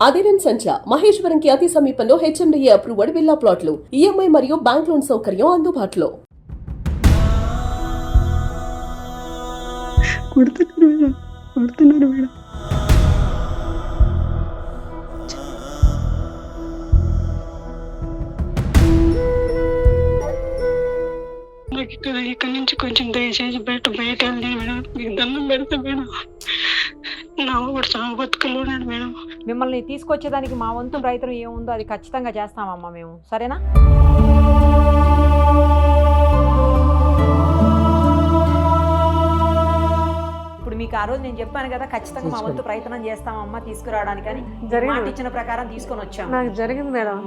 అదిరన్ సంచ మహేశ్వరంకి అతి సమీపంలో HMDA approved villa ప్లాట్లు ఈఎంఐ మరియు బ్యాంక్ లోన్ సౌకర్యం అందుబాటులో. కొడుతున్నారు మేడం. నాకు ఇక్కడ నుంచి కొంచెం దయచేసి బయట వెళ్ళి మేడం, మీకు దండం పెడతా మేడం. నా కూడా చావు బతుకులు ఉన్నాడు మేడం. మిమ్మల్ని తీసుకొచ్చేదానికి మా వంతు ప్రయత్నం ఏముందో అది ఖచ్చితంగా చేస్తామమ్మా మేము, సరేనా? ఇప్పుడు మీకు ఆ రోజు నేను చెప్పాను కదా, ఖచ్చితంగా మా వంతు ప్రయత్నం చేస్తామమ్మా తీసుకురావడానికి అని. మాట ఇచ్చిన ప్రకారం తీసుకొని వచ్చాము. నాకు జరిగింది మేడం.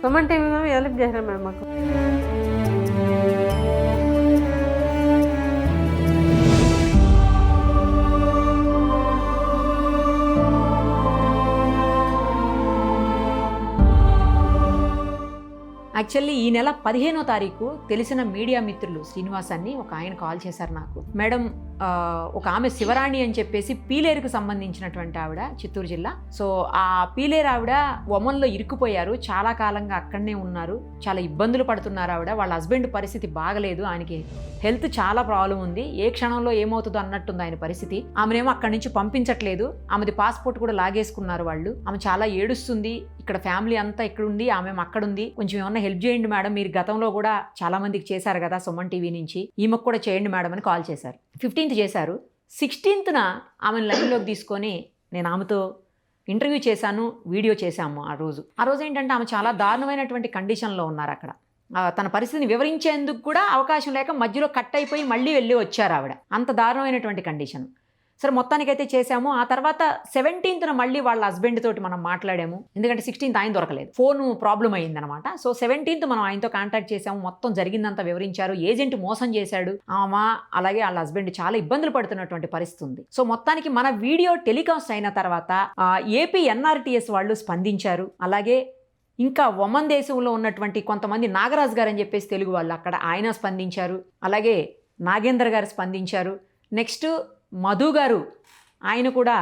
సుమన్ టీవీ మేము హెల్ప్ చేశారు మేడం మాకు. యాక్చువల్లీ ఈ నెల 15వ తారీఖు తెలిసిన మీడియా మిత్రులు శ్రీనివాస్ అని ఒక ఆయన కాల్ చేశారు నాకు. మేడం, ఒక ఆమె శివరాణి అని చెప్పేసి పీలేరుకు సంబంధించినటువంటి ఆవిడ, చిత్తూరు జిల్లా. సో ఆ పీలేరు ఆవిడ ఒమన్లో ఇరుక్కుపోయారు, చాలా కాలంగా అక్కడనే ఉన్నారు, చాలా ఇబ్బందులు పడుతున్నారు ఆవిడ. వాళ్ళ హస్బెండ్ పరిస్థితి బాగలేదు, ఆయనకి హెల్త్ చాలా ప్రాబ్లం ఉంది, ఏ క్షణంలో ఏమవుతుందో అన్నట్టుంది ఆయన పరిస్థితి. ఆమెనేమో అక్కడి నుంచి పంపించట్లేదు, ఆమెది పాస్పోర్ట్ కూడా లాగేసుకున్నారు వాళ్ళు. ఆమె చాలా ఏడుస్తుంది, ఇక్కడ ఫ్యామిలీ అంతా ఇక్కడ ఉంది, ఆమె అక్కడ ఉంది, కొంచెం ఏమన్నా హెల్ప్ చేయండి మేడం, మీరు గతంలో కూడా చాలా మందికి చేశారు కదా సుమన్ టీవీ నుంచి, ఈమెకు కూడా చేయండి మేడం అని కాల్ చేశారు. 15th చేశారు. 16th ఆమెను లైన్లోకి తీసుకొని నేను ఆమెతో ఇంటర్వ్యూ చేశాను, వీడియో చేశాము. ఆ రోజు ఏంటంటే ఆమె చాలా దారుణమైనటువంటి కండిషన్లో ఉన్నారు అక్కడ. తన పరిస్థితిని వివరించేందుకు కూడా అవకాశం లేక మధ్యలో కట్ అయిపోయి మళ్ళీ వెళ్ళి వచ్చారు ఆవిడ. అంత దారుణమైనటువంటి కండిషన్. సరే మొత్తానికైతే చేశాము. ఆ తర్వాత 17th మళ్ళీ వాళ్ళ హస్బెండ్ తోటి మనం మాట్లాడాము, ఎందుకంటే 16th ఆయన దొరకలేదు, ఫోన్ ప్రాబ్లం అయ్యిందనమాట. సో 17th మనం ఆయనతో కాంటాక్ట్ చేసాము, మొత్తం జరిగిందంతా వివరించారు. ఏజెంట్ మోసం చేశాడు ఆమె, అలాగే వాళ్ళ హస్బెండ్ చాలా ఇబ్బందులు పడుతున్నటువంటి పరిస్థితి ఉంది. సో మొత్తానికి మన వీడియో టెలికాస్ట్ అయిన తర్వాత ఏపీ ఎన్ఆర్టీఎస్ వాళ్ళు స్పందించారు. అలాగే ఇంకా ఒమన్ దేశంలో ఉన్నటువంటి కొంతమంది నాగరాజు గారు అని చెప్పేసి తెలుగు వాళ్ళు అక్కడ, ఆయన స్పందించారు. అలాగే నాగేందర్ గారు స్పందించారు. నెక్స్ట్ మధు గారు, ఆయన కూడా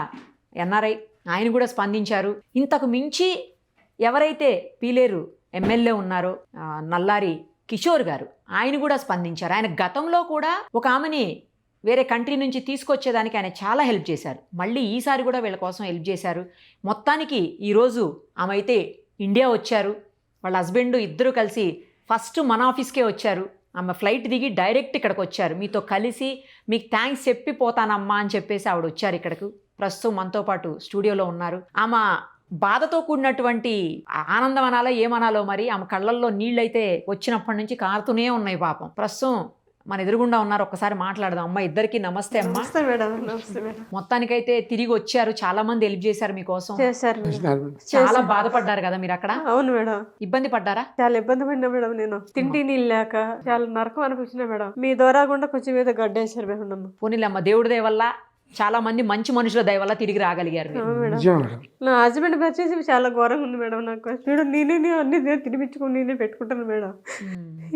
ఎన్ఆర్ఐ, ఆయన కూడా స్పందించారు. ఇంతకు మించి ఎవరైతే పీలేరు ఎమ్మెల్యే ఉన్నారో నల్లారి కిషోర్ గారు, ఆయన కూడా స్పందించారు. ఆయన గతంలో కూడా ఒక ఆమెని వేరే కంట్రీ నుంచి తీసుకొచ్చేదానికి ఆయన చాలా హెల్ప్ చేశారు. మళ్ళీ ఈసారి కూడా వీళ్ళ కోసం హెల్ప్ చేశారు. మొత్తానికి ఈరోజు ఆమె అయితే ఇండియా వచ్చారు. వాళ్ళ హస్బెండ్ ఇద్దరు కలిసి ఫస్ట్ మన ఆఫీస్కే వచ్చారు. ఆమె ఫ్లైట్ దిగి డైరెక్ట్ ఇక్కడికి వచ్చారు. మీతో కలిసి మీకు థ్యాంక్స్ చెప్పిపోతానమ్మా అని చెప్పేసి ఆవిడ వచ్చారు ఇక్కడికి. ప్రస్తుతం మనతో పాటు స్టూడియోలో ఉన్నారు. ఆమె బాధతో కూడినటువంటి ఆనందం అనాలో ఏమనాలో మరి, ఆమె కళ్ళల్లో నీళ్ళైతే వచ్చినప్పటి నుంచి కారుతూనే ఉన్నాయి పాపం. ప్రస్తుతం మన ఎదురుగుండా ఉన్నారు, ఒక్కసారి మాట్లాడదాం. అమ్మ ఇద్దరికి నమస్తే అమ్మా. మొత్తానికైతే తిరిగి వచ్చారు, చాలా మంది హెల్ప్ చేశారు మీకోసం. చాలా బాధపడ్డారు కదా మీరు అక్కడ? అవును మేడం. ఇబ్బంది పడ్డారా? చాలా ఇబ్బంది పడినా మేడం, నేను తిండి నీళ్ళు లేక చాలా నరకం అనిపించిన మేడం. మీ ద్వారా కూడా కొంచెం మీద గడ్డేశారు మేడం నన్ను. పోనీలమ్మ, దేవుడి దయ వల్ల చాలా మంది మంచి మనుషుల దయ వల్ల తిరిగి రాగలిగారు. నా హస్బెండ్ వచ్చేసి చాలా ఘోరంగా ఉంది మేడం. నాకు మేడం నేనే అన్ని తినిపించుకుని నేనే పెట్టుకుంటాను మేడం.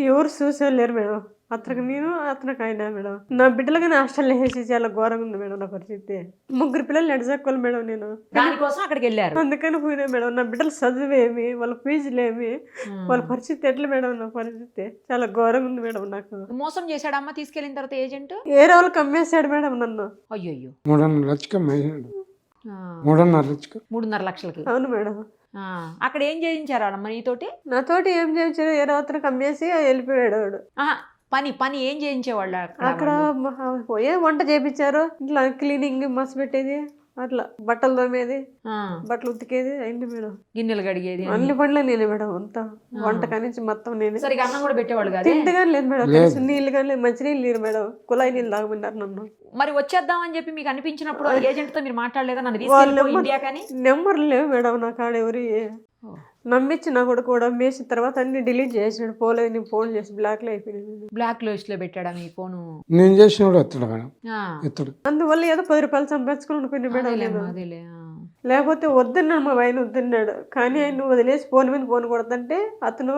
ఎవరు చూసేలేరు మేడం. అతనికి నేను, అతనికి అయినా మేడం. నా బిడ్డలుగా హాస్టల్లో వేసి చాలా ఘోరంగా ఉంది మేడం నా పరిస్థితి. 3 పిల్లలు నడిచక్కోవాలి మేడం నేను. దానికోసం అక్కడికి వెళ్ళారు. అందుకని పోయినా మేడం. నా బిడ్డలు చదువేమి, వాళ్ళ ఫీజులేమి, వాళ్ళ పరిస్థితి ఎట్లా మేడం? నా పరిస్థితి చాలా ఘోరంగా ఉంది మేడం. నాకు మోసం చేశాడమ్మా తీసుకెళ్ళిన తర్వాత ఏజెంట్. ఏ రోజులకు అమ్మేశాడు మేడం నన్ను. అయ్యో, 3.5 లక్షలకి. అవును మేడం. అక్కడ ఏం చేయించారు అమ్మ నీతోటి? నాతోటి ఏం చేయించారు, ఏ రోజులకు అమ్మేసి వెళ్ళిపోయాడు వాడు. పని ఏం చేయించేవాళ్ళు అక్కడ? పోయే వంట చేయించారు, ఇట్లా క్లీనింగ్ మస్తు పెట్టేది, అట్లా బట్టలు తోమేది, బట్టలు ఉతికేది అయింది మేడం. గిన్నెలు కడిగేది, అన్ని పనులు నేనే మేడం. అంతా వంట కానించి మొత్తం నేనే. సరిగా అన్నం కూడా పెట్టేవాళ్ళు కాదు, తిండి కానీ లేదు మేడం. నీళ్ళు కానీ లేదు, మంచినీళ్ళు లేరు మేడం. కుళాయి నీళ్ళు తాగమన్నారు నన్ను. మరి వచ్చేద్దామని చెప్పి మీకు అనిపించినప్పుడు ఏజెంట్ తో మీరు మాట్లాడలేదా? నన్ను తీసుకెళ్ళి ఇండియా కానీ. నెంబర్లు లేవు మేడం నా కాడ. ఎవరి నమ్మించి నా కూడా మేసిన తర్వాత అన్ని డిలీట్ చేసాడు. పోలేదు, నేను ఫోన్ చేసి బ్లాక్ లో అయిపోయింది. బ్లాక్ లిస్ట్ లో పెట్టాడా మీ ఫోన్? నేను చేసిన అందువల్ల ఏదో 10 రూపాయలు సంపాదించుకుని అనుకున్నా మేడం. లేకపోతే వద్దన్నాడు, మా ఆయన వద్దన్నాడు. కానీ ఆయన వదిలేసి ఫోన్ మీద ఫోన్ కొడతంటే అతను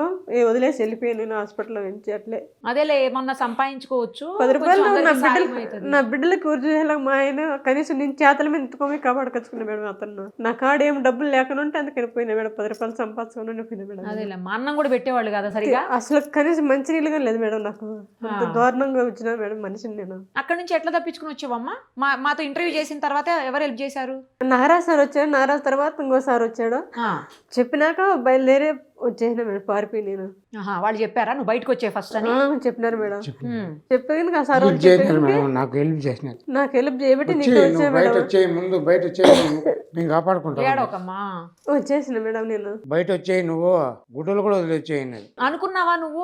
వదిలేసి వెళ్ళిపోయాను నేను హాస్పిటల్లో నుంచి. అట్లే అదేలే ఏమన్నా సంపాదించుకోవచ్చు, 10 రూపాయలు కొంచెం నా అందరికీ సాయం అవుతుంది. నా బిడ్డలకి ఊర్జేలా మా ఆయన కనీసం నేను చేతల మీద ఎత్తుకోమే కాపాడుకొచ్చుకున్నా మేడం. అతను నా కాడ ఏం డబ్బులు లేకుండా ఉంటే అందుకని పోయినా మేడం. 10 రూపాయలు సంపాదించుకుని పోయినా మేడం. అదేలే మా అన్నం కూడా పెట్టేవాళ్ళు కదా సరిగా. అసలు కనీసం మంచి నీళ్ళుగా లేదు మేడం. నాకు అంత దారుణంగా వచ్చిన మేడం మనిషిని నేను. అక్కడ నుంచి ఎట్లా తప్పించుకుని వచ్చావమ్మా? మాతో ఇంటర్వ్యూ చేసిన తర్వాత ఎవరు హెల్ప్ చేశారు? నారాజ్ సార్ వచ్చాడు. నారాజ్ తర్వాత ఇంకోసారి వచ్చాడు. చెప్పినాక బయలుదేరి వచ్చేసిన మేడం, పారిపోయి నేను. వాళ్ళు చెప్పారా నువ్వు బయటకు వచ్చే ఫస్ట్ అని? చెప్పినారు మేడం. చెప్పాను సార్ నాకు హెల్ప్ చేయబట్టి నీకు వచ్చా మేడం. కాపాడుకుంటా ఏడోకమ్మా వచ్చేసిన మేడం నేను. బయట వచ్చేయి, నువ్వు గుడ్డలు కూడా వదిలేచ్చేయి. అనుకున్నావా నువ్వు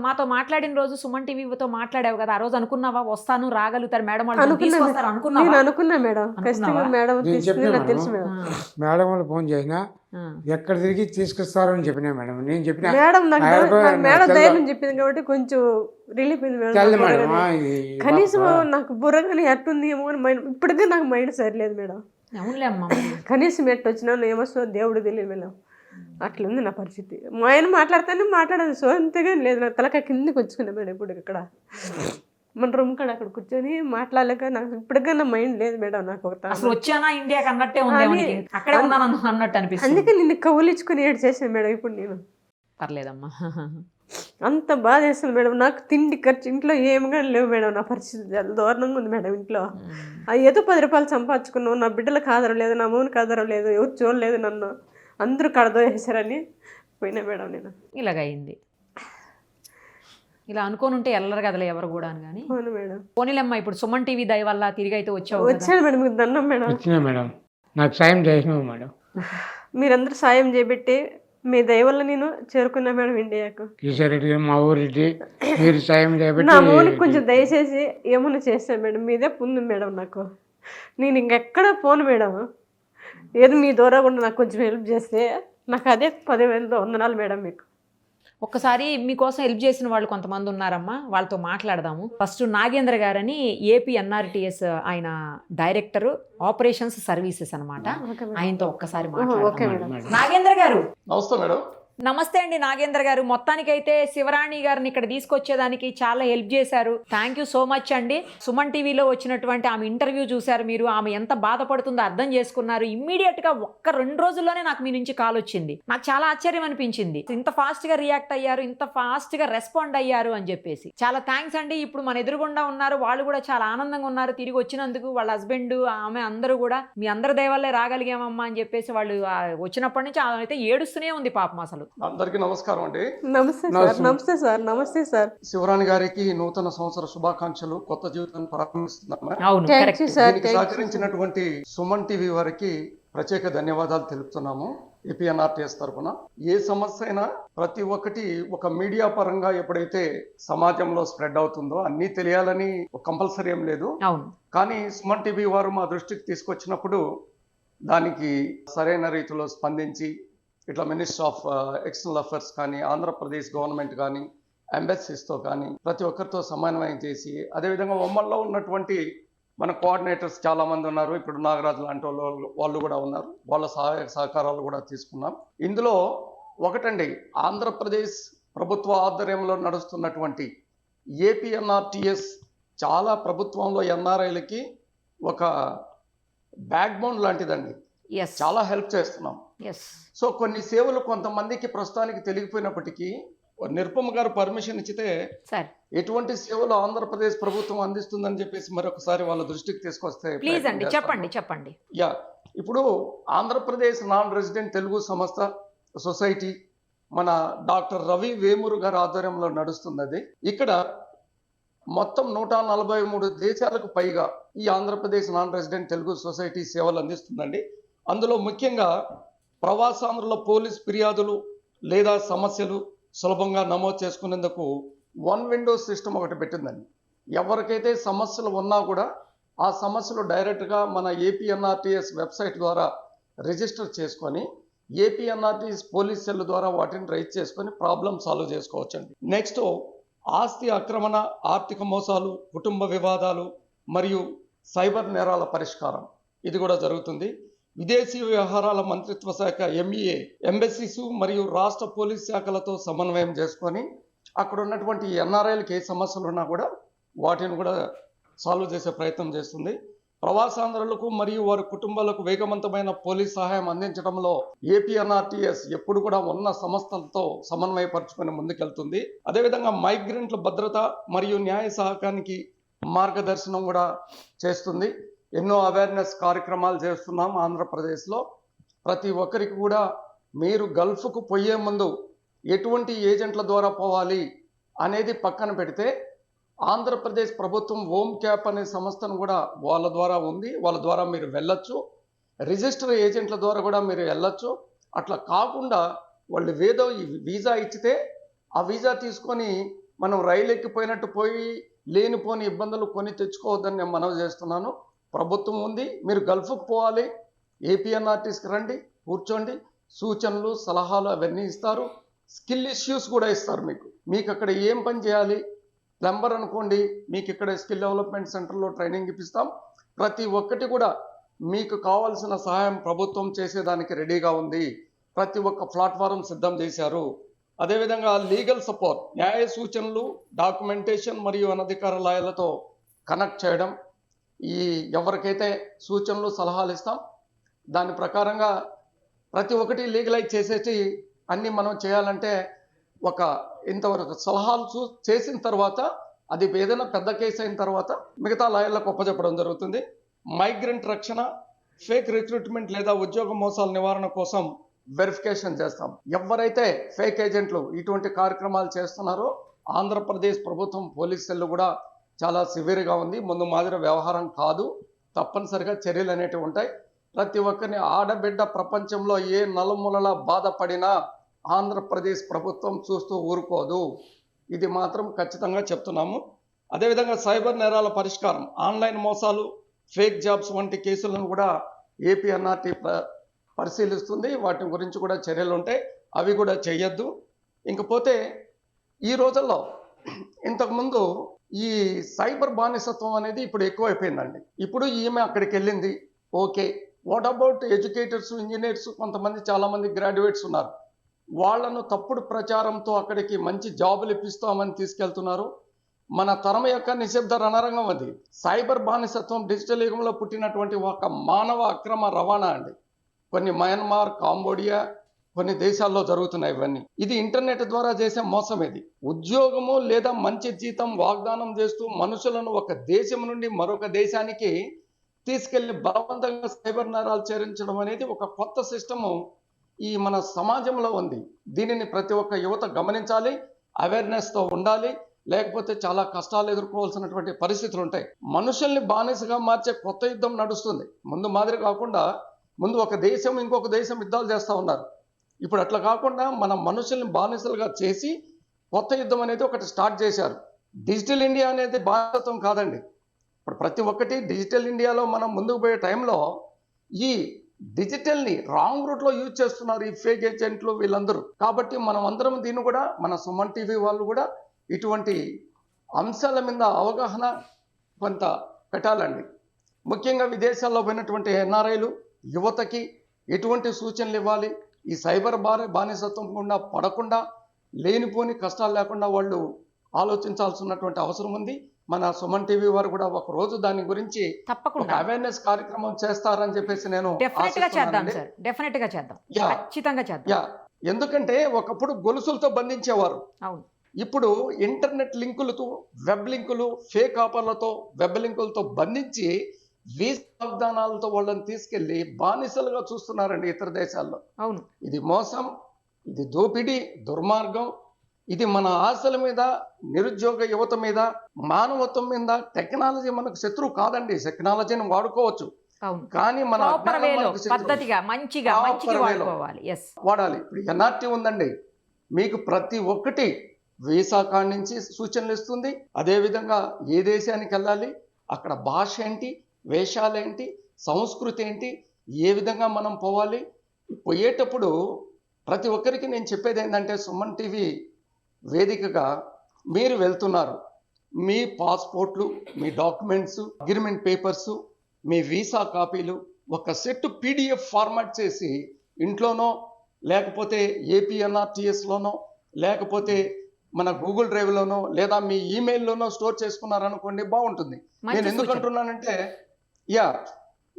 మాతో మాట్లాడిన రోజు సుమన్ టీవీతో మాట్లాడావు కదా, ఆ రోజు అనుకున్నావా వస్తాను రాగలుగుతారు మేడం వాళ్ళు తీసుకొస్తారు అనుకున్నావా? నేను అనుకున్నా మేడం, ఖచ్చితంగా మేడం తీసుకుని తెలుసు మేడం. మేడం వాళ్ళు ఫోన్ చేసినా ఎక్కడ తిరిగి తీసుకొస్తారని చెప్పినా మేడం. నేను చెప్పిన మేడం నాకు మేడం ధైర్యం చెప్పింది కాబట్టి కొంచెం రిలీఫ్ అయింది మేడం. కనీసం నాకు బుర్రగానే ఎట్టుంది ఏమో అని మైండ్, ఇప్పటికే నాకు మైండ్ సరిలేదు మేడం. అవునులే అమ్మా, కనీసం ఎట్టు వచ్చినా ఏమొస్తుందో దేవుడు తెలియదు మేడం. అట్లుంది నా పరిస్థితి. మా ఆయన మాట్లాడితేనే మాట్లాడాను, సో అంతేగా లేదు. నాకు తలకాయ కిందకి వచ్చుకున్నా మేడం. ఇప్పుడు ఇక్కడ మన రూమ్ కాడ అక్కడ కూర్చొని మాట్లాడలేక నాకు ఇప్పటికన్నా మైండ్ లేదు మేడం. నాకు అసలు వచ్చానా ఇండియాకి అన్నట్టే ఉంది, అక్కడే ఉన్నాను అన్నట్టు అనిపిస్తుంది. అందుకే నిన్ను కౌలించుకుని ఏడు చేశాను మేడం. ఇప్పుడు నేను పర్లేదమ్మా, అంత బాధ వేస్తుంది మేడం. నాకు తిండి ఖర్చు ఇంట్లో ఏమిగా లేవు మేడం. నా పరిస్థితి చాలా దారుణంగా ఉంది మేడం. ఇంట్లో ఏదో 10 రూపాయలు సంపాదించుకున్నావు, నా బిడ్డలకు ఆధారం లేదు, నా మూనికి ఆధారం లేదు, ఎవరు చూడలేదు నన్ను, అందరూ కడదో వేసారని పోయినా మేడం నేను. ఇలాగైంది. ఇలా అనుకోని ఉంటే వెళ్ళరు కదలే ఎవరు కూడా అని. కానీ అవును మేడం. పోనీలమ్మా, ఇప్పుడు సుమన్ టీవీ దయ వల్ల తిరిగి అయితే వచ్చావు. వచ్చాను మేడం, మీకు దండం మేడం. వచ్చినా మేడం, నాకు సాయం చేసినావు మేడం. మీరందరూ సాయం చేయబెట్టి మీ దయ వల్ల నేను చేరుకున్నా మేడం ఇండియాకు. కిషోరెడ్డి మా ఊరెడ్డి మీరు సాయం చేయబెట్టి నా మూనికి కొంచెం దయచేసి ఏమన్నా చేస్తాను మేడం. మీదే పుంది మేడం నాకు. నేను ఇంకెక్కడ పోను మేడం. ఏదో మీ ద్వారా కూడా నాకు కొంచెం హెల్ప్ చేస్తే నాకు అదే 10,000 వందనాలు మేడం మీకు. ఒక్కసారి మీకోసం హెల్ప్ చేసిన వాళ్ళు కొంతమంది ఉన్నారమ్మా, వాళ్ళతో మాట్లాడదాము. ఫస్ట్ నాగేంద్ర గారని ఏపీ ఎన్ఆర్టీఎస్ ఆయన డైరెక్టర్ ఆపరేషన్స్ సర్వీసెస్ అనమాట. ఆయనతో ఒక్కసారి మాట్లాడదాం. నాగేంద్ర గారు నమస్తే మేడం. నమస్తే అండి నాగేంద్ర గారు. మొత్తానికైతే శివరాణి గారిని ఇక్కడ తీసుకొచ్చేదానికి చాలా హెల్ప్ చేశారు. థ్యాంక్ యూ సో మచ్ అండి. సుమన్ టీవీలో వచ్చినటువంటి ఆమె ఇంటర్వ్యూ చూశారు మీరు, ఆమె ఎంత బాధపడుతుందో అర్థం చేసుకున్నారు. ఇమ్మీడియట్ గా 1-2 రోజుల్లోనే నాకు మీ నుంచి కాల్ వచ్చింది. నాకు చాలా ఆశ్చర్యం అనిపించింది, ఇంత ఫాస్ట్ గా రియాక్ట్ అయ్యారు, ఇంత ఫాస్ట్ గా రెస్పాండ్ అయ్యారు అని చెప్పేసి. చాలా థ్యాంక్స్ అండి. ఇప్పుడు మన ఎదురుగుండా ఉన్నారు, వాళ్ళు కూడా చాలా ఆనందంగా ఉన్నారు తిరిగి వచ్చినందుకు. వాళ్ళ హస్బెండ్ ఆమె అందరూ కూడా మీ అందరి దయవల్లే రాగలిగామమ్మా అని చెప్పేసి వాళ్ళు వచ్చినప్పటి నుంచి ఆమె అయితే ఏడుస్తూనే ఉంది పాపం. అసలు అందరికీ నమస్కారం అండి. నమస్తే సార్. నమస్తే సార్. నమస్తే సార్. శివరాణి గారికి నూతన సంవత్సర శుభాకాంక్షలు. కొత్త జీవితాన్ని ప్రారంభిస్తున్నామా. దీనికి సహకరించినటువంటి సుమన్ టీవీ వారికి ప్రత్యేక ధన్యవాదాలు తెలుపుతున్నాము ఏపీఎన్ఆర్టీఎస్ తరఫున. ఏ సమస్య అయినా ప్రతి ఒక్కటి ఒక మీడియా పరంగా ఎప్పుడైతే సమాజంలో స్ప్రెడ్ అవుతుందో అన్నీ తెలియాలని కంపల్సరీ ఏం లేదు. కానీ సుమన్ టీవీ వారు మా దృష్టికి తీసుకొచ్చినప్పుడు దానికి సరైన రీతిలో స్పందించి ఇట్లా మినిస్ట్రీ ఆఫ్ ఎక్స్టర్నల్ అఫైర్స్ కానీ, ఆంధ్రప్రదేశ్ గవర్నమెంట్ కానీ, ఎంబసీస్తో కానీ ప్రతి ఒక్కరితో సమన్వయం చేసి, అదేవిధంగా ఉమ్మడిలో ఉన్నటువంటి మన కోఆర్డినేటర్స్ చాలామంది ఉన్నారు. ఇప్పుడు నాగరాజు లాంటి వాళ్ళు కూడా ఉన్నారు. వాళ్ళ సహాయ సహకారాలు కూడా తీసుకున్నాం. ఇందులో ఒకటండి, ఆంధ్రప్రదేశ్ ప్రభుత్వ ఆధ్వర్యంలో నడుస్తున్నటువంటి ఏపీఎన్ఆర్టీఎస్ చాలా ప్రభుత్వంలో ఎన్ఆర్ఐలకి ఒక బ్యాక్ బోన్ లాంటిదండి. చాలా హెల్ప్ చేస్తున్నాం. సో కొన్ని సేవలు కొంతమందికి ప్రస్తుతానికి తెలియకపోయినప్పటికీ నిరుపమ గారు పర్మిషన్ ఇచ్చితే ఎటువంటి సేవలు ఆంధ్రప్రదేశ్ ప్రభుత్వం అందిస్తుందని చెప్పేసి మరొకసారి వాళ్ళ దృష్టికి తీసుకొస్తే చెప్పండి. యా, ఇప్పుడు ఆంధ్రప్రదేశ్ నాన్ రెసిడెంట్ తెలుగు సంస్థ సొసైటీ మన డాక్టర్ రవి వేమూరు గారి ఆధ్వర్యంలో నడుస్తున్నది. ఇక్కడ మొత్తం 143 దేశాలకు పైగా ఈ Andhra Pradesh non resident Telugu society సేవలు అందిస్తుందండి. అందులో ముఖ్యంగా ప్రవాసాంధ్రుల పోలీస్ ఫిర్యాదులు లేదా సమస్యలు సులభంగా నమోదు చేసుకునేందుకు 1 విండో సిస్టమ్ ఒకటి పెట్టిందండి. ఎవరికైతే సమస్యలు ఉన్నా కూడా ఆ సమస్యలు డైరెక్ట్గా మన ఏపీఎన్ఆర్టీఎస్ వెబ్సైట్ ద్వారా రిజిస్టర్ చేసుకొని ఏపీఎన్ఆర్టీఎస్ పోలీస్ సెల్ ద్వారా వాటిని రైజ్ చేసుకొని ప్రాబ్లం సాల్వ్ చేసుకోవచ్చండి. నెక్స్ట్, ఆస్తి ఆక్రమణ, ఆర్థిక మోసాలు, కుటుంబ వివాదాలు మరియు సైబర్ నేరాల పరిష్కారం ఇది కూడా జరుగుతుంది. విదేశీ వ్యవహారాల మంత్రిత్వ శాఖ ఎంఈఏ ఎంబసీస్ మరియు రాష్ట్ర పోలీస్ శాఖలతో సమన్వయం చేసుకొని అక్కడ ఉన్నటువంటి ఎన్ఆర్ఐలకు ఏ సమస్యలు ఉన్నా కూడా వాటిని కూడా సాల్వ్ చేసే ప్రయత్నం చేస్తుంది. ప్రవాసాంధ్రులకు మరియు వారి కుటుంబాలకు వేగవంతమైన పోలీస్ సహాయం అందించడంలో ఏపీఎన్ఆర్టీఎస్ ఎప్పుడు కూడా ఉన్న సంస్థలతో సమన్వయపరుచుకొని ముందుకెళ్తుంది. అదేవిధంగా మైగ్రెంట్ల భద్రత మరియు న్యాయ సహకారానికి మార్గదర్శనం కూడా చేస్తుంది. ఎన్నో అవేర్నెస్ కార్యక్రమాలు చేస్తున్నాం ఆంధ్రప్రదేశ్లో. ప్రతి ఒక్కరికి కూడా మీరు గల్ఫ్కు పోయే ముందు ఎటువంటి ఏజెంట్ల ద్వారా పోవాలి అనేది పక్కన పెడితే ఆంధ్రప్రదేశ్ ప్రభుత్వం హోమ్ క్యాప్ అనే సంస్థను కూడా వాళ్ళ ద్వారా ఉంది. వాళ్ళ ద్వారా మీరు వెళ్ళొచ్చు. రిజిస్టర్ ఏజెంట్ల ద్వారా కూడా మీరు వెళ్ళొచ్చు. అట్లా కాకుండా వాళ్ళు ఏదో వీసా ఇచ్చితే ఆ వీసా తీసుకొని మనం రైలు ఎక్కిపోయినట్టు పోయి లేనిపోని ఇబ్బందులు కొని తెచ్చుకోవద్దని నేను మనవి చేస్తున్నాను. ప్రభుత్వం ఉంది, మీరు గల్ఫ్కు పోవాలి, ఏపీఎన్ఆర్టీస్కి రండి, కూర్చోండి, సూచనలు సలహాలు అవన్నీ ఇస్తారు. స్కిల్ ఇష్యూస్ కూడా ఇస్తారు. మీకు అక్కడ ఏం పని చేయాలి, ప్లంబర్ అనుకోండి, మీకు ఇక్కడ స్కిల్ డెవలప్మెంట్ సెంటర్లో ట్రైనింగ్ ఇప్పిస్తాం. ప్రతి ఒక్కటి కూడా మీకు కావాల్సిన సహాయం ప్రభుత్వం చేసేదానికి రెడీగా ఉంది. ప్రతి ఒక్క ప్లాట్ఫారం సిద్ధం చేశారు. అదేవిధంగా లీగల్ సపోర్ట్, న్యాయ సూచనలు, డాక్యుమెంటేషన్ మరియు అనధికార లాయర్లతో కనెక్ట్ చేయడం, ఈ ఎవరికైతే సూచనలు సలహాలు ఇస్తాం దాని ప్రకారంగా ప్రతి ఒక్కటి లీగలైజ్ చేసేసి అన్నీ మనం చేయాలంటే ఒక ఇంతవరకు సలహాలు చేసిన తర్వాత అది ఏదైనా పెద్ద కేసు అయిన తర్వాత మిగతా లాయర్లకు ఒప్పచెప్పడం జరుగుతుంది. మైగ్రెంట్ రక్షణ, ఫేక్ రిక్రూట్మెంట్ లేదా ఉద్యోగ మోసాల నివారణ కోసం వెరిఫికేషన్ చేస్తాం. ఎవరైతే ఫేక్ ఏజెంట్లు ఇటువంటి కార్యక్రమాలు చేస్తున్నారో ఆంధ్రప్రదేశ్ ప్రభుత్వం పోలీస్ సెల్ కూడా చాలా సివియర్గా ఉంది. ముందు మాదిరి వ్యవహారం కాదు, తప్పనిసరిగా చర్యలు అనేటివి ఉంటాయి. ప్రతి ఒక్కరిని ఆడబిడ్డ ప్రపంచంలో ఏ నలుమూలలా బాధపడినా ఆంధ్రప్రదేశ్ ప్రభుత్వం చూస్తూ ఊరుకోదు. ఇది మాత్రం ఖచ్చితంగా చెప్తున్నాము. అదేవిధంగా సైబర్ నేరాల పరిష్కారం, ఆన్లైన్ మోసాలు, ఫేక్ జాబ్స్ వంటి కేసులను కూడా ఏపీఎన్ఆర్టీ పరిశీలిస్తుంది. వాటి గురించి కూడా చర్యలు ఉంటాయి, అవి కూడా చేయొద్దు. ఇంకపోతే ఈ రోజుల్లో ఇంతకుముందు ఈ సైబర్ బానిసత్వం అనేది ఇప్పుడు ఎక్కువైపోయిందండి. ఇప్పుడు ఈమె అక్కడికి వెళ్ళింది, okay. What about educators, engineers, కొంతమంది చాలామంది గ్రాడ్యుయేట్స్ ఉన్నారు. వాళ్లను తప్పుడు ప్రచారంతో అక్కడికి మంచి జాబులు ఇప్పిస్తామని తీసుకెళ్తున్నారు. మన తరం యొక్క నిశ్శబ్ద రణరంగం అది. సైబర్ బానిసత్వం డిజిటల్ యుగంలో పుట్టినటువంటి ఒక మానవ అక్రమ రవాణా అండి. కొన్ని మయన్మార్, కాంబోడియా, కొన్ని దేశాల్లో జరుగుతున్నాయి ఇవన్నీ. ఇది ఇంటర్నెట్ ద్వారా చేసే మోసం. ఇది ఉద్యోగము లేదా మంచి జీతం వాగ్దానం చేస్తూ మనుషులను ఒక దేశం నుండి మరొక దేశానికి తీసుకెళ్లి బలవంతంగా సైబర్ నేరాలు చేరించడం అనేది ఒక కొత్త సిస్టము ఈ మన సమాజంలో ఉంది. దీనిని ప్రతి ఒక్క యువత గమనించాలి, అవేర్నెస్తో ఉండాలి. లేకపోతే చాలా కష్టాలు ఎదుర్కోవాల్సినటువంటి పరిస్థితులు ఉంటాయి. మనుషుల్ని బానిసగా మార్చే కొత్త యుద్ధం నడుస్తుంది. ముందు మాదిరి కాకుండా ముందు ఒక దేశం ఇంకొక దేశం యుద్ధాలు చేస్తూ ఉన్నారు. ఇప్పుడు అట్లా కాకుండా మన మనుషుల్ని బానిసలుగా చేసి కొత్త యుద్ధం అనేది ఒకటి స్టార్ట్ చేశారు. డిజిటల్ ఇండియా అనేది బానిసత్వం కాదండి. ఇప్పుడు ప్రతి ఒక్కటి డిజిటల్ ఇండియాలో మనం ముందుకు పోయే టైంలో ఈ డిజిటల్ని రాంగ్ రూట్లో యూజ్ చేస్తున్నారు ఈ ఫేక్ ఏజెంట్లు వీళ్ళందరూ. కాబట్టి మనం అందరం దీన్ని కూడా మన సుమన్ టీవీ వాళ్ళు కూడా ఇటువంటి అంశాల మీద అవగాహన కొంత పెట్టాలండి. ముఖ్యంగా విదేశాల్లో పోయినటువంటి ఎన్ఆర్ఐలు యువతకి ఎటువంటి సూచనలు ఇవ్వాలి, ఈ సైబర్ బానిసత్వం గుండా పడకుండా లేనిపోని కష్టాలు లేకుండా వాళ్ళు ఆలోచించాల్సినటువంటి అవసరం ఉంది. మన సుమన్ టీవీ వారు కూడా ఒక రోజు దాని గురించి తప్పకుండా అవేర్నెస్ కార్యక్రమం చేస్తారని చెప్పేసి నేను ఎందుకంటే ఒకప్పుడు గొలుసులతో బంధించేవారు. ఇప్పుడు ఇంటర్నెట్ లింకులతో, వెబ్ లింకులు, ఫేక్ ఆఫర్లతో, వెబ్ లింకులతో బంధించి వీసా వాగ్దానాలతో వాళ్ళని తీసుకెళ్లి బానిసలుగా చూస్తున్నారండి ఇతర దేశాల్లో. అవును, ఇది మోసం, ఇది దోపిడీ, దుర్మార్గం. ఇది మన ఆశల మీద, నిరుద్యోగ యువత మీద, మానవత్వం మీద. టెక్నాలజీ మనకు శత్రువు కాదండి, టెక్నాలజీని వాడుకోవచ్చు, కానీ మన వాడాలి. ఇప్పుడు ఎన్ఆర్టీ ఉందండి, మీకు ప్రతి ఒక్కటి వీసా కాడి నుంచి సూచనలు ఇస్తుంది. అదేవిధంగా ఏ దేశానికి వెళ్ళాలి, అక్కడ భాష ఏంటి, వేషాలేంటి, సంస్కృతి ఏంటి, ఏ విధంగా మనం పోవాలి. పోయేటప్పుడు ప్రతి ఒక్కరికి నేను చెప్పేది ఏంటంటే, సుమన్ టీవీ వేదికగా మీరు వెళ్తున్నారు, మీ పాస్పోర్ట్లు, మీ డాక్యుమెంట్స్, అగ్రిమెంట్ పేపర్సు, మీ వీసా కాపీలు ఒక సెట్ PDF ఫార్మాట్ చేసి ఇంట్లోనో లేకపోతే APNRTSలోనో లేకపోతే మన గూగుల్ డ్రైవ్లోనో లేదా మీ ఈమెయిల్లోనో స్టోర్ చేసుకున్నారనుకోండి, బాగుంటుంది. నేను ఎందుకు అంటున్నానంటే,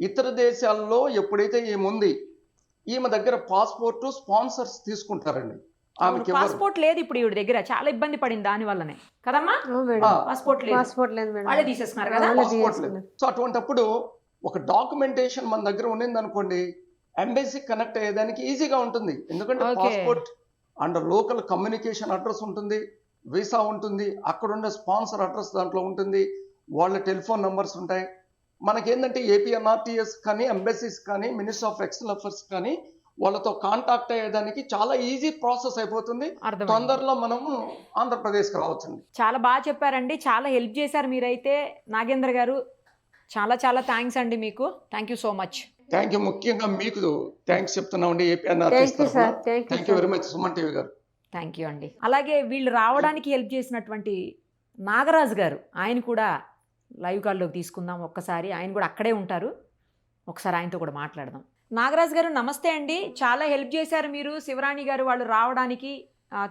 ఇతర దేశాల్లో ఎప్పుడైతే ఏముంది, ఈమె దగ్గర పాస్పోర్ట్ స్పాన్సర్స్ తీసుకుంటారండి. ఆమెకి పాస్పోర్ట్ లేదు ఇప్పుడు ఈవిడ దగ్గర, చాలా ఇబ్బంది పడింది దాని వల్లనే కదమ్మా. పాస్పోర్ట్ లేదు, పాస్పోర్ట్ లేదు మేడం, వాళ్ళే తీసేస్తున్నారు కదా. పాస్పోర్ట్ లేదు. సో అటువంటప్పుడు ఒక డాక్యుమెంటేషన్ మన దగ్గర ఉండింది అనుకోండి, ఎంబసీ కనెక్ట్ అయ్యేదానికి ఈజీగా ఉంటుంది. ఎందుకంటే passport and local communication address ఉంటుంది, వీసా ఉంటుంది, అక్కడ ఉండే స్పాన్సర్ అడ్రస్ దాంట్లో ఉంటుంది, వాళ్ళ టెలిఫోన్ నంబర్స్ ఉంటాయి. మనకేంటంటే APNRTS కానీ ఎంబసీస్ కానీ మినిస్ట్రీ ఆఫ్ ఎక్స్టర్నల్ అఫైర్స్ కానీ వాళ్ళతో కాంటాక్ట్ అయ్యేదానికి చాలా ఈజీ ప్రాసెస్ అయిపోతుంది. తొందరలో మనము ఆంధ్రప్రదేశ్కి రావచ్చండి. చాలా బాగా చెప్పారండి, చాలా హెల్ప్ చేశారు మీరైతే. నాగేంద్ర గారు చాలా చాలా థ్యాంక్స్ అండి మీకు. Thank you so much. Thank you. ముఖ్యంగా మీకు థ్యాంక్స్ చెప్తున్నామండి APNRTS తరఫున. Thank you very much Suman TV గారు. థ్యాంక్ యూ అండి. అలాగే వీళ్ళు రావడానికి హెల్ప్ చేసినటువంటి నాగరాజు గారు, ఆయన కూడా లైవ్ కాల్లోకి తీసుకుందాం ఒక్కసారి. ఆయన కూడా అక్కడే ఉంటారు, ఒకసారి ఆయనతో కూడా మాట్లాడదాం. నాగరాజు గారు నమస్తే అండి. చాలా హెల్ప్ చేశారు మీరు శివరాణి గారు వాళ్ళు రావడానికి,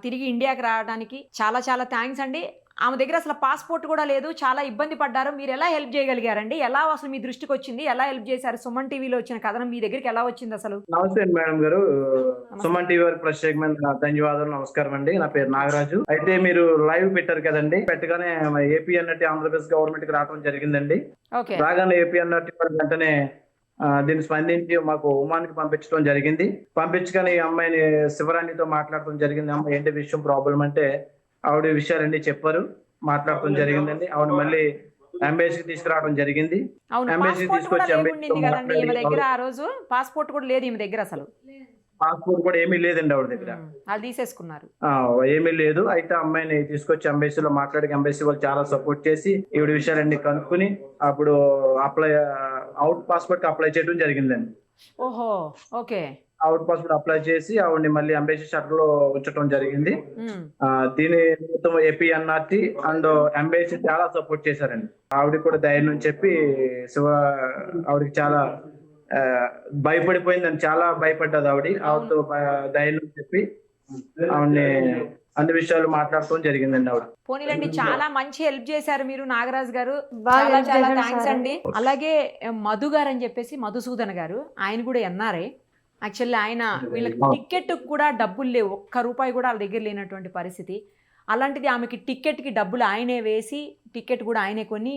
తిరిగి ఇండియాకి రావడానికి. చాలా చాలా థ్యాంక్స్ అండి. ఆమె దగ్గర అసలు పాస్పోర్ట్ కూడా లేదు, చాలా ఇబ్బంది పడ్డారు. మీరు ఎలా హెల్ప్ చేయగలిగారండి? ఎలా అసలు మీ దృష్టికి వచ్చింది? ఎలా హెల్ప్ చేశారు? సుమన్ టీవీలో వచ్చిన కథనం మీ దగ్గరికి ఎలా వచ్చింది అసలు? నమస్తే మేడం గారు, సుమన్ టీవీ వారికి ప్రత్యేకమైన ధన్యవాదాలు, నమస్కారం అండి. నా పేరు నాగరాజు. అయితే మీరు లైవ్ పెట్టారు కదండి, పెట్టగానే APNRT ఆంధ్రప్రదేశ్ గవర్నమెంట్ కి రావడం జరిగిందండి. రాగానే APNRT వెంటనే దీన్ని స్పందించి మాకు ఉమానికి పంపించడం జరిగింది. పంపించగానే ఈ అమ్మాయిని శివరాణితో మాట్లాడటం జరిగింది. అమ్మాయి ఏంటి విషయం ప్రాబ్లం అంటే ఆవిడ విషయాలన్నీ చెప్పారు, మాట్లాడటం జరిగిందండి. ఆవిడ మళ్ళీ ఎంబసీకి తీసుకురావడం జరిగింది. ఎంబసీ తీసుకొచ్చి పాస్పోర్ట్ కూడా లేదు ఈమె దగ్గర, అసలు పాస్పోర్ట్ కూడా ఏమీ లేదండి ఆవిడ దగ్గర, అది తీసేసుకున్నారు, ఏమీ లేదు. అయితే అమ్మాయిని తీసుకొచ్చి ఎంబసీలో మాట్లాడి ఎంబసీ వాళ్ళు చాలా సపోర్ట్ చేసి ఈవిడ విషయాలన్నీ కనుక్కుని అప్పుడు అవుట్ పాస్పోర్ట్ అప్లై చేయడం జరిగిందండి. ఓహో, ఓకే. అవుట్ పాస్పోర్ట్ అప్లై చేసి ఆవిడని మళ్ళీ ఎంబసీ షటర్ లో ఉంచడం జరిగింది. దీని మొత్తం APNRT అండ్ ఎంబసీ చాలా సపోర్ట్ చేశారండి. ఆవిడకి కూడా ధైర్యం చెప్పి ఆవిడకి చాలా భయపడిపోయిందని, చాలా భయపడ్డది ఆవిడతో ధైర్యం చెప్పి ఆవిడని అన్ని విషయాలు మాట్లాడటం జరిగిందండి ఆవిడ. పోనీలండి, చాలా మంచి హెల్ప్ చేశారు మీరు నాగరాజు గారు, చాలా చాలా థ్యాంక్స్ అండి. అలాగే మధు గారు అని చెప్పేసి మధుసూదన్ గారు, ఆయన కూడా NRI. యాక్చువల్లీ ఆయన వీళ్ళకి టికెట్ కూడా డబ్బులు లేవు, ఒక్క రూపాయి కూడా వాళ్ళ దగ్గర లేనటువంటి పరిస్థితి. అలాంటిది ఆమెకి టికెట్కి డబ్బులు ఆయనే వేసి టికెట్ కూడా ఆయనే కొని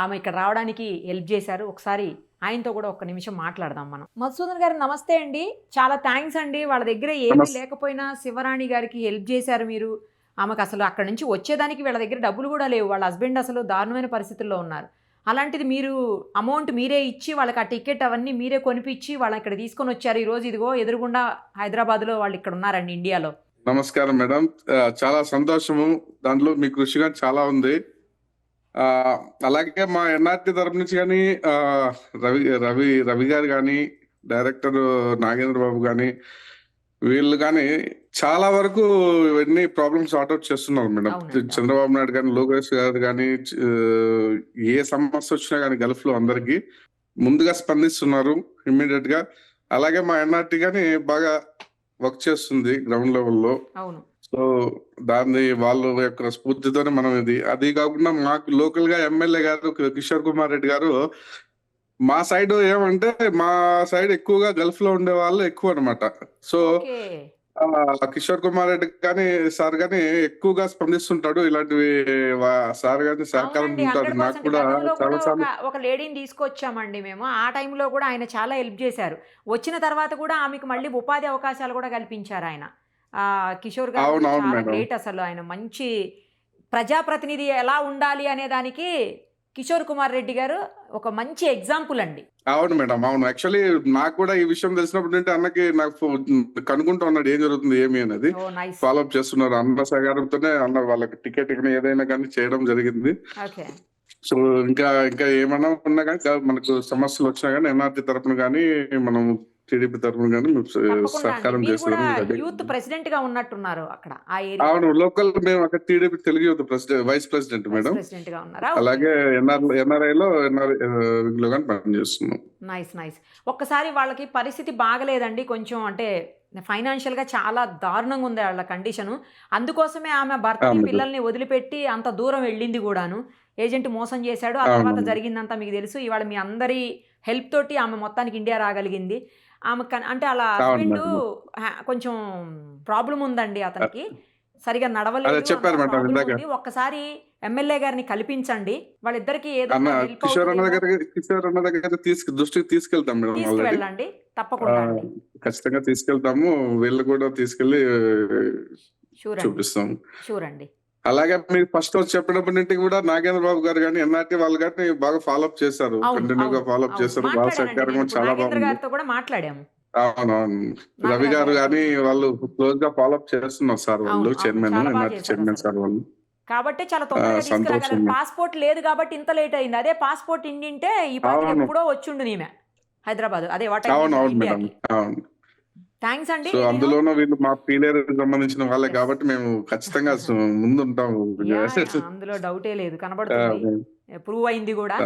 ఆమె ఇక్కడ రావడానికి హెల్ప్ చేశారు. ఒకసారి ఆయనతో కూడా ఒక్క నిమిషం మాట్లాడదాం మనం. మధుసూదన్ గారు నమస్తే అండి, చాలా థ్యాంక్స్ అండి. వాళ్ళ దగ్గర ఏమీ లేకపోయినా శివరాణి గారికి హెల్ప్ చేశారు మీరు. ఆమెకు అసలు అక్కడ నుంచి వచ్చేదానికి వీళ్ళ దగ్గర డబ్బులు కూడా లేవు, వాళ్ళ హస్బెండ్ అసలు దారుణమైన పరిస్థితుల్లో ఉన్నారు. అలాంటిది మీరు అమౌంట్ మీరే ఇచ్చి వాళ్ళకి ఆ టికెట్ అవన్నీ మీరే కొనిపించి వాళ్ళని ఇక్కడ తీసుకొని వచ్చారు. ఈ రోజు ఇదిగో ఎదురుగుండా హైదరాబాద్లో వాళ్ళు ఇక్కడ ఉన్నారండి, ఇండియాలో. నమస్కారం మేడం, చాలా సంతోషము. దాంట్లో మీ కృషిగా చాలా ఉంది. అలాగే మా NRT తరపు నుంచి కానీ రవి గారు కానీ, డైరెక్టర్ నాగేంద్ర బాబు కానీ, వీళ్ళు కానీ చాలా వరకు ఇవన్నీ ప్రాబ్లమ్స్ సార్ట్అవుట్ చేస్తున్నారు మేడం. చంద్రబాబు నాయుడు కానీ, లోకేష్ గారు కానీ, ఏ సమస్య వచ్చినా కానీ గల్ఫ్ లో అందరికి ముందుగా స్పందిస్తున్నారు ఇమ్మీడియట్ గా. అలాగే మా NRT కానీ బాగా వర్క్ చేస్తుంది గ్రౌండ్ లెవెల్లో. సో దాన్ని వాళ్ళ యొక్క స్ఫూర్తితోనే మనం అది కాకుండా మాకు లోకల్ గా ఎమ్మెల్యే గారు కిషోర్ కుమార్ రెడ్డి గారు, మా సైడ్ ఏమంటే మా సైడ్ ఎక్కువగా గల్ఫ్ లో ఉండే వాళ్ళు ఎక్కువ అనమాట. సో కిషోర్ కుమార్ రెడ్డి కానీ సార్ కానీ ఎక్కువగా స్పందిస్తుంటాడు. ఇలాంటివి సార్ గానీ సహకారం ఉంటాడు. నాకు కూడా చాలా సార్లు ఒక లేడీని తీసుకొచ్చామండి మేము, ఆ టైంలో కూడా ఆయన చాలా హెల్ప్ చేశారు. వచ్చిన తర్వాత కూడా ఆమెకు మళ్ళీ ఉపాధి అవకాశాలు కూడా కల్పించారు ఆయన. కిషోర్ గారు చాలా గ్రేట్ అసలు. ఆయన మంచి ప్రజాప్రతినిధి ఎలా ఉండాలి అనే దానికి కిషోర్ కుమార్ రెడ్డి గారు ఒక మంచి ఎగ్జాంపుల్ అండి. అవును మేడం, అవును. యాక్చువల్లీ నాకు కూడా ఈ విషయం తెలిసినప్పుడు అంటే అన్నకి నాకు కనుక్కుంటూ ఉన్నాడు ఏం జరుగుతుంది ఏమి అనేది. ఫాలో అప్ చేస్తున్నారు. అన్న సహకారంతోనే అన్న వాళ్ళకి టికెట్ ఏదైనా కానీ చేయడం జరిగింది. సో ఇంకా ఏమైనా ఉన్నా కానీ మనకు సమస్యలు వచ్చినా కానీ NRT తరపున కానీ మనం టీడీపీ తరఫున కానీ మేము తప్పకుండా సహకారం అండి. మీరు కూడా చేసేదానికి యూత్ ప్రెసిడెంట్ గా ఉన్నట్టున్నారు అక్కడ ఆ ఏరియా. అవును, లోకల్ మేము అక్కడ TDP Telugu youth vice president madam. President గా ఉన్నారా? అలాగే ఎన్ఆర్ఐలో లో కానీ పనిచేస్తున్నాం. నైస్. ఒక్కసారి వాళ్ళకి పరిస్థితి బాగలేదండి, కొంచెం అంటే ఫైనాన్షియల్ గా చాలా దారుణంగా ఉంది వాళ్ళ కండిషను. అందుకోసమే ఆమె భర్తని పిల్లల్ని వదిలిపెట్టి అంత దూరం వెళ్ళింది కూడాను. ఏజెంట్ మోసం చేశాడు. ఆ తర్వాత జరిగిందంతా మీకు తెలుసు. ఇవాళ మీ అందరి హెల్ప్ తోటి ఆమె మొత్తానికి ఇండియా రాగలిగింది. ఆమె అంటే అలా హస్బెండ్ కొంచెం ప్రాబ్లం ఉందండి అతనికి, సరిగా నడవలేదు. చెప్పారు మేడం ఇందాక. ఒక్కసారి ఎమ్మెల్యే గారిని కల్పించండి, వాళ్ళిద్దరికి ఏదైనా హెల్ప్ కిషోర్ అన్న దగ్గర దృష్టికి తీసుకెళ్తాం మేడం. తీసుకువెళ్ళండి తప్పకుండా అండి. ఖచ్చితంగా తీసుకెళ్తాము. వీళ్ళు కూడా తీసుకెళ్లి చూపిస్తాం. షూర్ అండి. అలాగే మీరు ఫస్ట్ చెప్పినప్పటి నుండి కూడా నాగేంద్ర బాబు గారు కానీ ఎన్ఆర్టీ వాళ్ళు కానీ బాగా ఫాలోఅప్ చేశారు, కంటిన్యూగా ఫాలోఅప్ చేశారు. బాగా సహకారం చాలా బాగుంది. కూడా మాట్లాడాము. అవునవును, రవి గారు కానీ వాళ్ళు క్లోజ్ గా ఫాలోఅప్ చేస్తున్నారు సార్, వాళ్ళు చైర్మన్, ఎన్ఆర్టీ చైర్మన్ సార్ వాళ్ళు. కాబట్టి చాలా తొందరగా తీసుకురాగలరు. పాస్పోర్ట్ లేదు కాబట్టి ఇంత లేట్ అయింది. అదే పాస్పోర్ట్ ఇండింటే ఈ పాటికి ఎప్పుడో వచ్చిండు నీమె హైదరాబాద్. అదే అవునవును మేడం. అవును, థ్యాంక్స్ అండి. సో అందులోనూ వీళ్ళు మా పీలేరు సంబంధించిన వాళ్ళే కాబట్టి మేము ఖచ్చితంగా ముందుంటాము. అందులో డౌటే లేదు, కనబడుతుంది, ప్రూవ్ అయింది కూడా.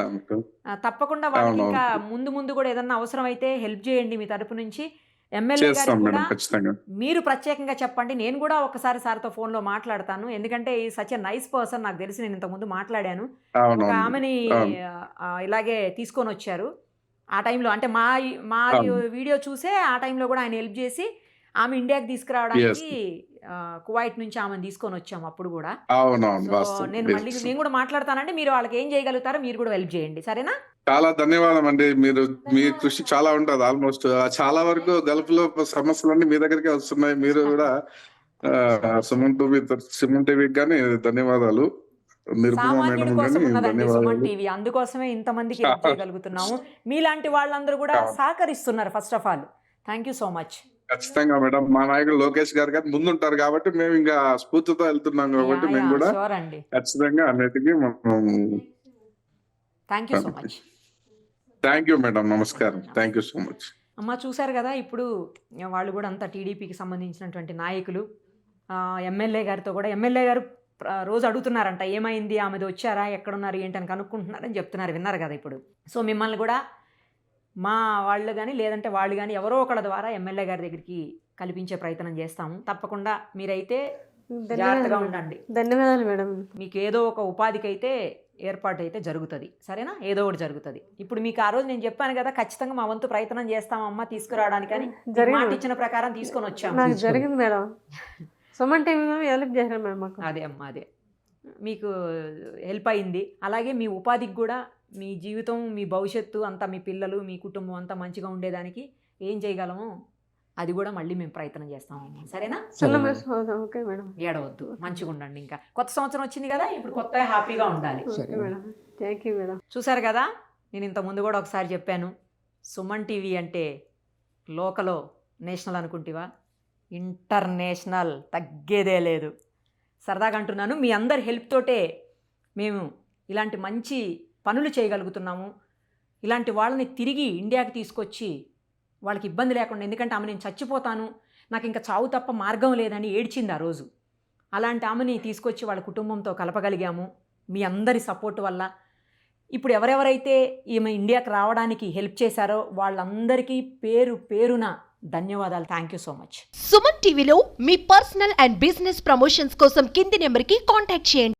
తప్పకుండా వాళ్ళకి ఇంకా ముందు కూడా ఏదన్నా అవసరం అయితే హెల్ప్ చేయండి మీ తరపు నుంచి. ఎమ్మెల్యే గారికి కూడా మీరు ప్రత్యేకంగా చెప్పండి. నేను కూడా ఒకసారి సార్తో ఫోన్లో మాట్లాడతాను, ఎందుకంటే ఈ సచ్ ఎ నైస్ పర్సన్. నాకు తెలిసి నేను ఇంతకుముందు మాట్లాడాను. ఒక ఆమెని ఇలాగే తీసుకొని వచ్చారు ఆ టైంలో, అంటే మా వీడియో చూసే ఆ టైంలో కూడా ఆయన హెల్ప్ చేసి ఆమె ఇండియాకి తీసుకురావడానికి కువైట్ నుంచి ఆమెను తీసుకొని వచ్చాము అప్పుడు కూడా. నేను కూడా మాట్లాడతానండి, మీరు వాళ్ళకి ఏం చేయగలుగుతారో మీరు కూడా హెల్ప్ చేయండి, సరేనా? చాలా ధన్యవాదం అండి. మీ కృషి చాలా ఉంటుంది. ఆల్మోస్ట్ చాలా వరకు గల్ఫ్ లో సమస్యలన్నీ మీ దగ్గరికి వస్తున్నాయి. మీరు కూడా సుమన్ టీవీకి కానీ ధన్యవాదాలు. సుమన్ టీవీ అందుకోసమే ఇంతమందికి హెల్ప్ చేయగలుగుతున్నాము. మీలాంటి వాళ్ళందరూ కూడా సహకరిస్తున్నారు. First of all thank you so much. ఖచ్చితంగా మేడం, మా నాయకుడు లోకేష్ గారు కానీ ముందుంటారు కాబట్టి మేము ఇంకా స్ఫూర్తితో వెళ్తున్నాం కాబట్టి మేము కూడా ఖచ్చితంగా అన్నిటికీ thank you so much. Thank you madam, నమస్కారం. Thank you so much. అమ్మ చూశారు కదా, ఇప్పుడు వాళ్ళు కూడా అంతా టీడీపీకి సంబంధించినటువంటి నాయకులు. ఎమ్మెల్యే గారితో కూడా ఎమ్మెల్యే గారు రోజు అడుగుతున్నారంట, ఏమైంది, ఆమెది వచ్చారా, ఎక్కడున్నారు, ఏంటని కనుక్కుంటున్నారని చెప్తున్నారు. విన్నారు కదా ఇప్పుడు. సో మిమ్మల్ని కూడా మా వాళ్ళు కానీ లేదంటే వాళ్ళు కానీ ఎవరో ఒకళ్ళ ద్వారా ఎమ్మెల్యే గారి దగ్గరికి కల్పించే ప్రయత్నం చేస్తాము. తప్పకుండా మీరైతే జాగ్రత్తగా ఉండండి. ధన్యవాదాలు మేడం. మీకు ఏదో ఒక ఉపాధికి అయితే ఏర్పాటు అయితే జరుగుతుంది, సరేనా? ఏదో ఒకటి జరుగుతుంది. ఇప్పుడు మీకు ఆ రోజు నేను చెప్పాను కదా, ఖచ్చితంగా మా వంతు ప్రయత్నం చేస్తామమ్మా తీసుకురావడానికి అని. మాట ఇచ్చిన ప్రకారం తీసుకొని వచ్చాము. జరిగింది మేడం. సుమన్ టీవీ హెల్ప్ చేశారు మేడం మాకు. అదే అమ్మా, అదే మీకు హెల్ప్ అయింది. అలాగే మీ ఉపాధికి కూడా, మీ జీవితం, మీ భవిష్యత్తు అంతా, మీ పిల్లలు, మీ కుటుంబం అంతా మంచిగా ఉండేదానికి ఏం చేయగలమో అది కూడా మళ్ళీ మేము ప్రయత్నం చేస్తామమ్మా, సరేనా? Okay madam. ఏడవద్దు, మంచిగా ఉండండి. ఇంకా కొత్త సంవత్సరం వచ్చింది కదా, ఇప్పుడు కొత్త హ్యాపీగా ఉండాలి. Thank you madam. చూసారు కదా, నేను ఇంతకుముందు కూడా ఒకసారి చెప్పాను, సుమన్ టీవీ అంటే లోకలో నేషనల్ అనుకుంటేవా, ఇంటర్నేషనల్, తగ్గేదే లేదు. సరదాగా అంటున్నాను. మీ అందరి హెల్ప్ తోటే మేము ఇలాంటి మంచి పనులు చేయగలుగుతున్నాము. ఇలాంటి వాళ్ళని తిరిగి ఇండియాకి తీసుకొచ్చి వాళ్ళకి ఇబ్బంది లేకుండా, ఎందుకంటే ఆమె నేను చచ్చిపోతాను, నాకు ఇంకా చావు తప్ప మార్గం లేదని ఏడ్చింది ఆ రోజు. అలాంటి ఆమెని తీసుకొచ్చి వాళ్ళ కుటుంబంతో కలపగలిగాము మీ అందరి సపోర్ట్ వల్ల. ఇప్పుడు ఎవరెవరైతే ఈమె ఇండియాకి రావడానికి హెల్ప్ చేశారో వాళ్ళందరికీ పేరు పేరున ధన్యవాదాలు. Thank you so much. Suman టీవీలో మీ పర్సనల్ అండ్ బిజినెస్ ప్రమోషన్స్ కోసం కింది నెంబర్కి కాంటాక్ట్ చేయండి.